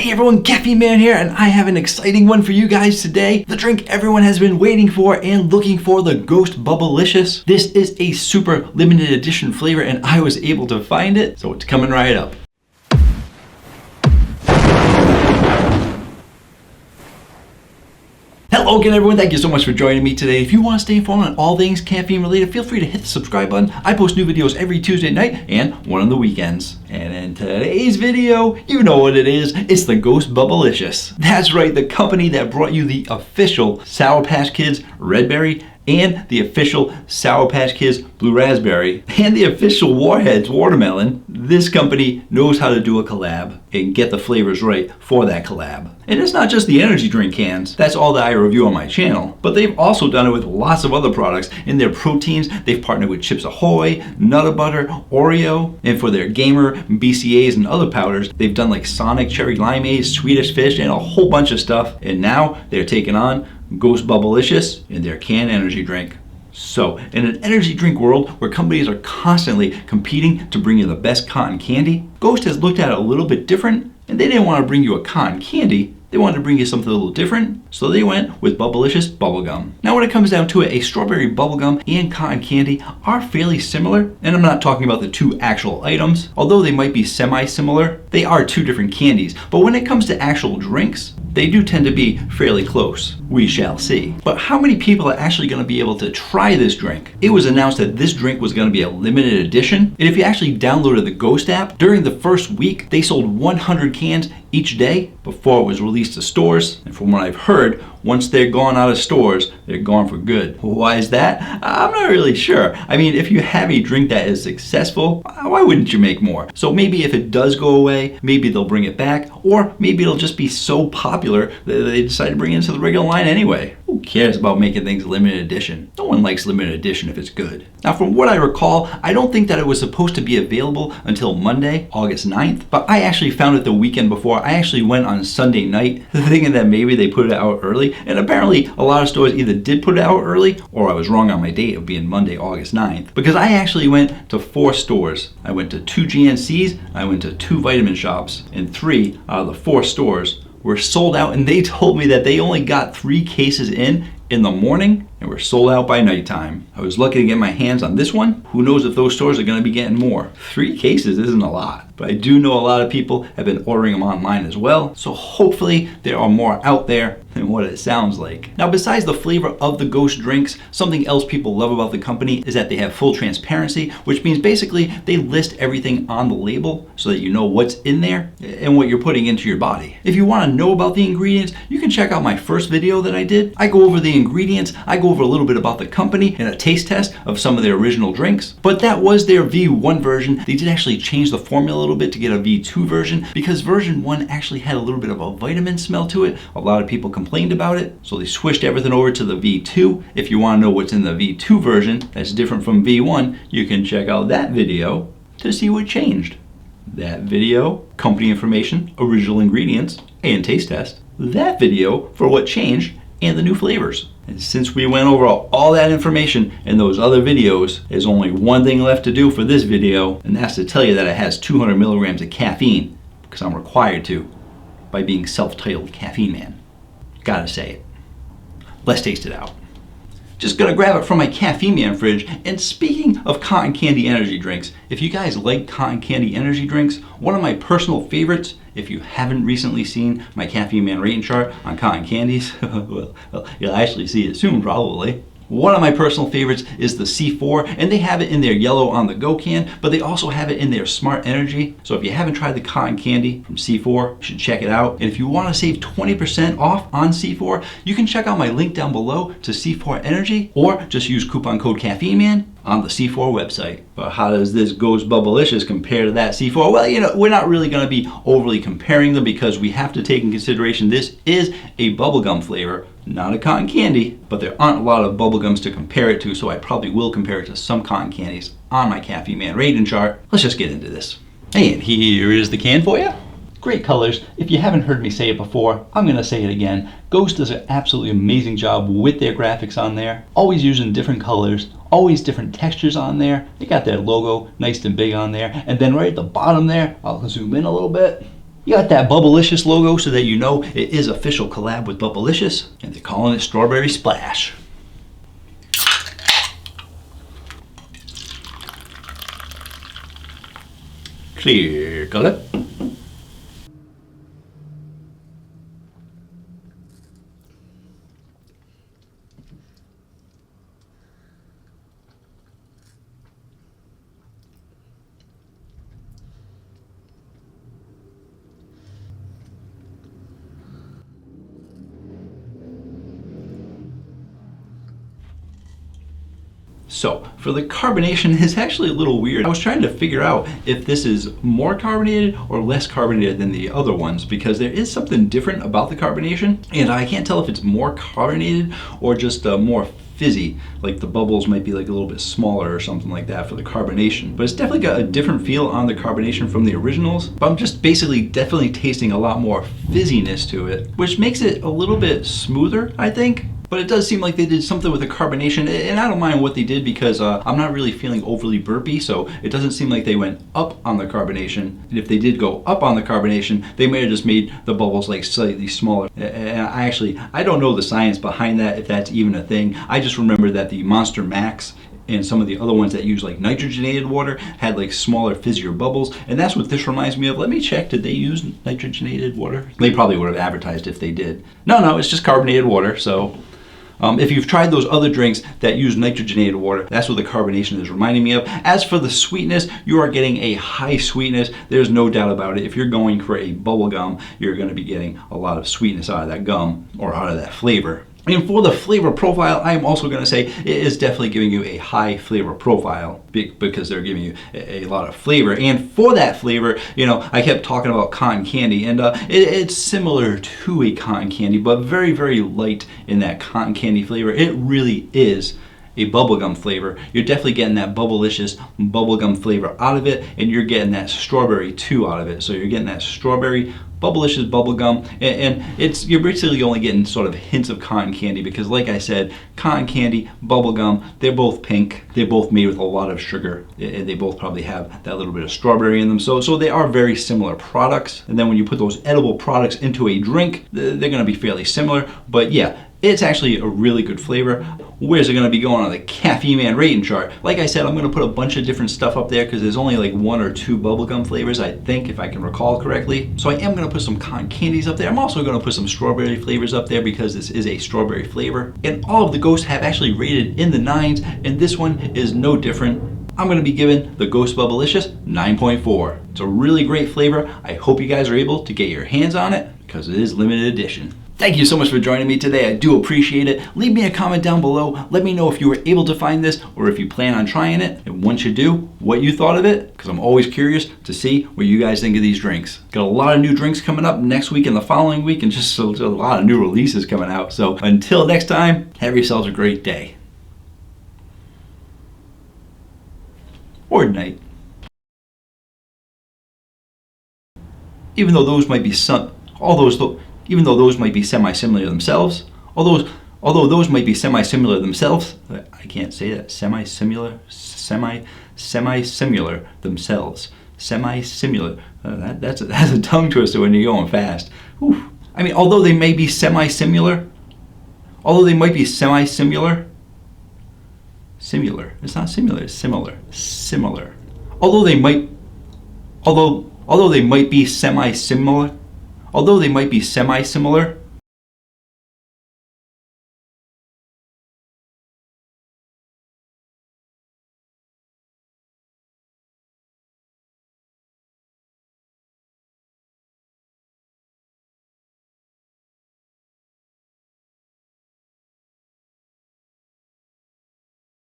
Hey everyone, Caffeine Man here, and I have an exciting one for you guys today. The drink everyone has been waiting for and looking for, the Ghost Bubblicious. This is a super limited edition flavor and I was able to find it, so it's coming right up. Hello again everyone, thank you so much for joining me today. If you want to stay informed on all things caffeine related, feel free to hit the subscribe button. I post new videos every Tuesday night and one on the weekends. And in today's video, you know what it is. It's the Ghost Bubblicious. That's right, the company that brought you the official Sour Patch Kids Red Berry and the official Sour Patch Kids Blue Raspberry and the official Warheads Watermelon. This company knows how to do a collab and get the flavors right for that collab. And it's not just the energy drink cans. That's all that I review on my channel. But they've also done it with lots of other products. In their proteins, they've partnered with Chips Ahoy, Nutter Butter, Oreo. And for their gamer, BCAAs, and other powders, they've done like Sonic Cherry Limeade, Swedish Fish, and a whole bunch of stuff. And now they're taking on Ghost Bubblicious in their canned energy drink. So, in an energy drink world where companies are constantly competing to bring you the best cotton candy, Ghost has looked at it a little bit different, and they didn't want to bring you a cotton candy. They wanted to bring you something a little different, so they went with Bubblicious Bubblegum. Now when it comes down to it, a strawberry bubblegum and cotton candy are fairly similar, and I'm not talking about the two actual items. Although they might be semi-similar, they are two different candies. But when it comes to actual drinks, they do tend to be fairly close. We shall see. But how many people are actually going to be able to try this drink? It was announced that this drink was going to be a limited edition, and if you actually downloaded the Ghost app, during the first week, they sold 100 cans each day before it was released to stores. And from what I've heard, once they're gone out of stores, they're gone for good. Why is that? I'm not really sure. I mean, if you have a drink that is successful, why wouldn't you make more? So maybe if it does go away, maybe they'll bring it back, or maybe it'll just be so popular that they decide to bring it into the regular line anyway. Who cares about making things limited edition? No one likes limited edition if it's good. Now, from what I recall, I don't think that it was supposed to be available until Monday, August 9th, but I actually found it the weekend before. I actually went on Sunday night thinking that maybe they put it out early, and apparently a lot of stores either did put it out early or I was wrong on my date of being Monday, August 9th, because I actually went to 4 stores. I went to 2 GNCs, I went to 2 vitamin shops, and 3 out of the 4 stores were sold out, and they told me that they only got 3 cases in the morning and were sold out by nighttime. I was lucky to get my hands on this one. Who knows if those stores are going to be getting more. 3 cases isn't a lot, but I do know a lot of people have been ordering them online as well, so hopefully there are more out there than what it sounds like. Now, besides the flavor of the Ghost drinks, something else people love about the company is that they have full transparency, which means basically they list everything on the label so that you know what's in there and what you're putting into your body. If you want to know about the ingredients, you can check out my first video that I did. I go over the ingredients, I go over a little bit about the company and a taste test of some of their original drinks. But that was their V1 version. They did actually change the formula a little bit to get a V2 version because version 1 actually had a little bit of a vitamin smell to it. A lot of people complained about it, so they switched everything over to the V2. If you want to know what's in the V2 version that's different from V1, you can check out that video to see what changed. That video, company information, original ingredients, and taste test. That video for what changed and the new flavors. And since we went over all that information in those other videos, there's only one thing left to do for this video, and that's to tell you that it has 200 milligrams of caffeine, because I'm required to by being self-titled Caffeine Man. Gotta say it. Let's taste it out. Just gonna grab it from my Caffeine Man fridge. And speaking of cotton candy energy drinks, if you guys like cotton candy energy drinks, one of my personal favorites, if you haven't recently seen my Caffeine Man rating chart on cotton candies, well, you'll actually see it soon probably. One of my personal favorites is the C4, and they have it in their yellow on the go can, but they also have it in their Smart Energy. So if you haven't tried the cotton candy from C4, you should check it out. And if you want to save 20% off on C4, you can check out my link down below to C4 Energy, or just use coupon code CaffeineMan on the C4 website. But how does this Ghost Bubblicious compare to that C4? Well, you know, we're not really going to be overly comparing them because we have to take in consideration this is a bubblegum flavor, not a cotton candy, but there aren't a lot of bubblegums to compare it to, so I probably will compare it to some cotton candies on my Caffeine Man rating chart. Let's just get into this. And here is the can for you. Great colors. If you haven't heard me say it before, I'm going to say it again. Ghost does an absolutely amazing job with their graphics on there. Always using different colors, always different textures on there. They got their logo nice and big on there. And then right at the bottom there, I'll zoom in a little bit. You got that Bubblicious logo so that you know it is official collab with Bubblicious, and they're calling it Strawberry Splash. Clear color. So, for the carbonation, it's actually a little weird. I was trying to figure out if this is more carbonated or less carbonated than the other ones, because there is something different about the carbonation, and I can't tell if it's more carbonated or just more fizzy, like the bubbles might be like a little bit smaller or something like that for the carbonation. But it's definitely got a different feel on the carbonation from the originals, but I'm just definitely tasting a lot more fizziness to it, which makes it a little bit smoother, I think. But it does seem like they did something with the carbonation, and I don't mind what they did because I'm not really feeling overly burpy, so it doesn't seem like they went up on the carbonation. And if they did go up on the carbonation, they may have just made the bubbles like slightly smaller. And I don't know the science behind that, if that's even a thing. I just remember that the Monster Max and some of the other ones that use like nitrogenated water had like smaller, fizzier bubbles, and that's what this reminds me of. Let me check, did they use nitrogenated water? They probably would have advertised if they did. No, it's just carbonated water, so. If you've tried those other drinks that use nitrogenated water, that's what the carbonation is reminding me of. As for the sweetness, you are getting a high sweetness. There's no doubt about it. If you're going for a bubble gum, you're going to be getting a lot of sweetness out of that gum or out of that flavor. And for the flavor profile, I am also going to say it is definitely giving you a high flavor profile because they're giving you a lot of flavor. And for that flavor, you know, I kept talking about cotton candy, and it's similar to a cotton candy, but very, very light in that cotton candy flavor. It really is a bubblegum flavor. You're definitely getting that Bubblicious bubblegum flavor out of it, and you're getting that strawberry too out of it. So you're getting that strawberry Bubblicious bubblegum, and you're basically only getting sort of hints of cotton candy because, like I said, cotton candy, bubblegum, they're both pink. They're both made with a lot of sugar, and they both probably have that little bit of strawberry in them. So they are very similar products. And then when you put those edible products into a drink, they're going to be fairly similar. But yeah, it's actually a really good flavor. Where's it going to be going on the Caffeine Man rating chart? Like I said, I'm going to put a bunch of different stuff up there because there's only like 1 or 2 bubblegum flavors, I think, if I can recall correctly. So I am going to put some cotton candies up there. I'm also going to put some strawberry flavors up there because this is a strawberry flavor. And all of the Ghosts have actually rated in the 9s, and this one is no different. I'm going to be giving the Ghost Bubblicious 9.4. It's a really great flavor. I hope you guys are able to get your hands on it because it is limited edition. Thank you so much for joining me today. I do appreciate it. Leave me a comment down below. Let me know if you were able to find this or if you plan on trying it. And once you do, what you thought of it, because I'm always curious to see what you guys think of these drinks. Got a lot of new drinks coming up next week and the following week, and just a lot of new releases coming out. So until next time, have yourselves a great day. Or night. Even though those might be even though those might be semi-similar themselves, although those might be semi-similar themselves, I can't say that, semi-similar themselves, semi-similar, that's a tongue twister when you're going fast. Whew. I mean, although they may be semi-similar, similar, it's not similar, it's similar. Although they might be semi-similar,